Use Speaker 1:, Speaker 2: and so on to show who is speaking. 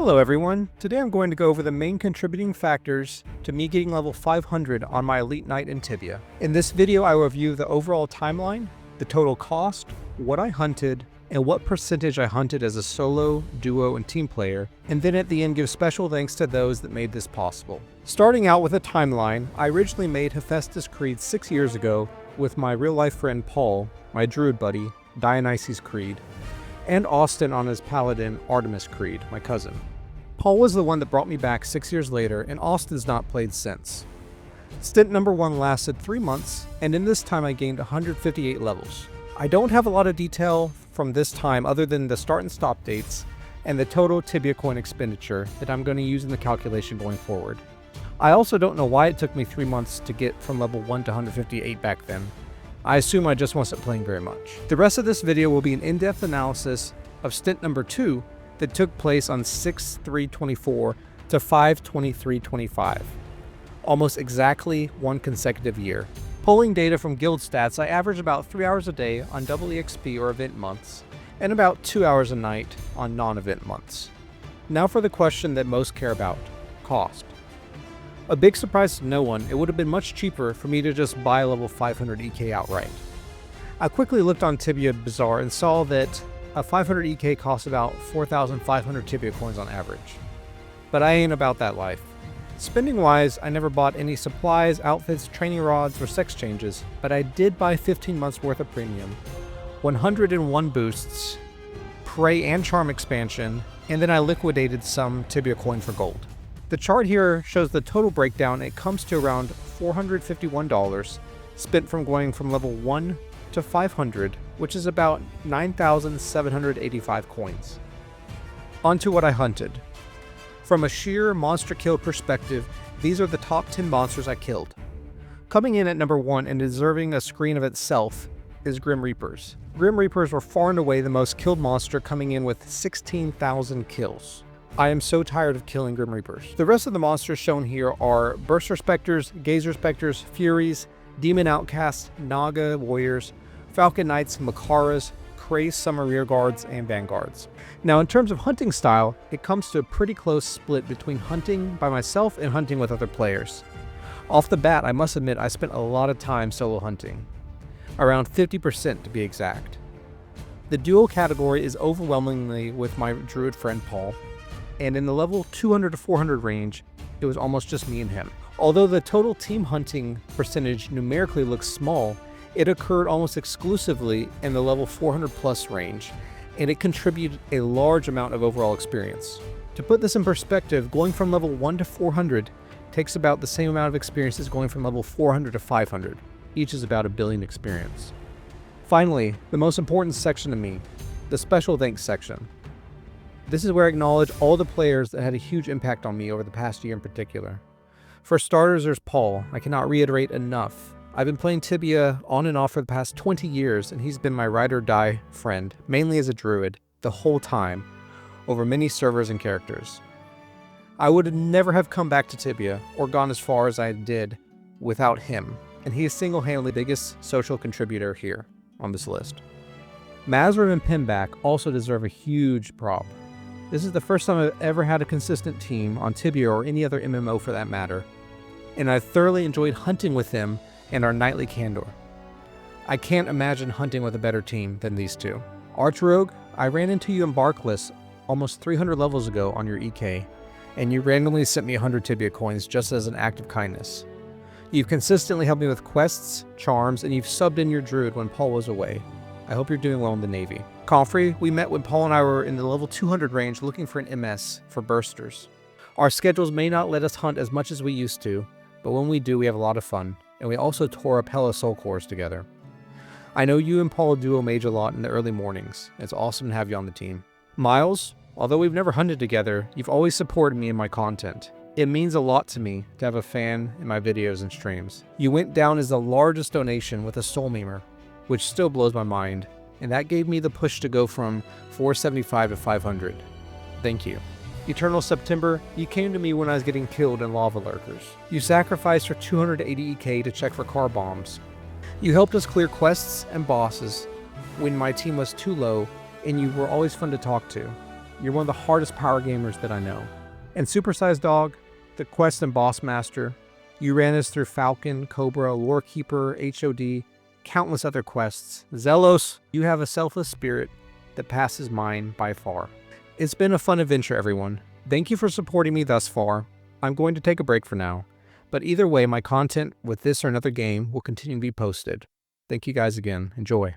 Speaker 1: Hello everyone, today I'm going to go over the main contributing factors to me getting level 500 on my Elite Knight in Tibia. In this video I will review the overall timeline, the total cost, what I hunted, and what percentage I hunted as a solo, duo, and team player, and then at the end give special thanks to those that made this possible. Starting out with a timeline, I originally made Hephaestus Creed 6 years ago with my real-life friend Paul, my druid buddy, Dionysus Creed, and Austin on his paladin Artemis Creed, my cousin. Paul was the one that brought me back 6 years later, and Austin's not played since. Stint number 1 lasted 3 months, and in this time I gained 158 levels. I don't have a lot of detail from this time other than the start and stop dates, and the total Tibia coin expenditure that I'm going to use in the calculation going forward. I also don't know why it took me 3 months to get from level 1 to 158 back then. I assume I just wasn't playing very much. The rest of this video will be an in-depth analysis of stint number 2 that took place on 6/3/24 to 5/23/25. Almost exactly one consecutive year. Pulling data from guild stats, I averaged about 3 hours a day on double EXP or event months, and about 2 hours a night on non-event months. Now for the question that most care about, cost. A big surprise to no one, it would have been much cheaper for me to just buy a level 500 EK outright. I quickly looked on Tibia Bazaar and saw that a 500 EK costs about 4,500 Tibia coins on average. But I ain't about that life. Spending wise, I never bought any supplies, outfits, training rods, or sex changes, but I did buy 15 months worth of premium, 101 boosts, Prey and Charm expansion, and then I liquidated some Tibia coin for gold. The chart here shows the total breakdown. It comes to around $451 spent from going from level 1 to 500, which is about 9,785 coins. On to what I hunted. From a sheer monster kill perspective, these are the top 10 monsters I killed. Coming in at number 1 and deserving a screen of itself is Grim Reapers. Grim Reapers were far and away the most killed monster, coming in with 16,000 kills. I am so tired of killing Grim Reapers. The rest of the monsters shown here are Burster Spectres, Gazer Spectres, Furies, Demon Outcasts, Naga Warriors, Falcon Knights, Makaras, Crazed Summer Rear Guards, and Vanguards. Now in terms of hunting style, it comes to a pretty close split between hunting by myself and hunting with other players. Off the bat, I must admit I spent a lot of time solo hunting. Around 50% to be exact. The duo category is overwhelmingly with my druid friend Paul, and in the level 200 to 400 range, it was almost just me and him. Although the total team hunting percentage numerically looks small, it occurred almost exclusively in the level 400 plus range, and it contributed a large amount of overall experience. To put this in perspective, going from level 1 to 400 takes about the same amount of experience as going from level 400 to 500. Each is about 1 billion experience. Finally, the most important section to me, the special thanks section. This is where I acknowledge all the players that had a huge impact on me over the past year in particular. For starters, there's Paul. I cannot reiterate enough. I've been playing Tibia on and off for the past 20 years, and he's been my ride or die friend, mainly as a druid, the whole time, over many servers and characters. I would never have come back to Tibia, or gone as far as I did, without him, and he is single-handedly the biggest social contributor here on this list. Mazyrm and Pinback also deserve a huge prop. This is the first time I've ever had a consistent team on Tibia or any other MMO for that matter, and I've thoroughly enjoyed hunting with them and our nightly candor. I can't imagine hunting with a better team than these two. Archrogue, I ran into you in Barkless almost 300 levels ago on your EK, and you randomly sent me 100 Tibia coins just as an act of kindness. You've consistently helped me with quests, charms, and you've subbed in your druid when Paul was away. I hope you're doing well in the Navy. Comfrey, we met when Paul and I were in the level 200 range looking for an MS for bursters. Our schedules may not let us hunt as much as we used to, but when we do, we have a lot of fun, and we also tore up hella soul cores together. I know you and Paul duo mage a lot in the early mornings. It's awesome to have you on the team. Myles, although we've never hunted together, you've always supported me in my content. It means a lot to me to have a fan in my videos and streams. You went down as the largest donation with a soul memer, which still blows my mind, and that gave me the push to go from 475 to 500. Thank you. Eternal September, you came to me when I was getting killed in lava lurkers. You sacrificed for 280 EK to check for car bombs. You helped us clear quests and bosses when my team was too low, and you were always fun to talk to. You're one of the hardest power gamers that I know. And Supersize Dawg, the quest and boss master, you ran us through Falcon, Cobra, Lorekeeper, HOD, countless other quests. Zelos, you have a selfless spirit that passes mine by far. It's been a fun adventure, everyone. Thank you for supporting me thus far. I'm going to take a break for now, but either way, my content with this or another game will continue to be posted. Thank you guys again. Enjoy.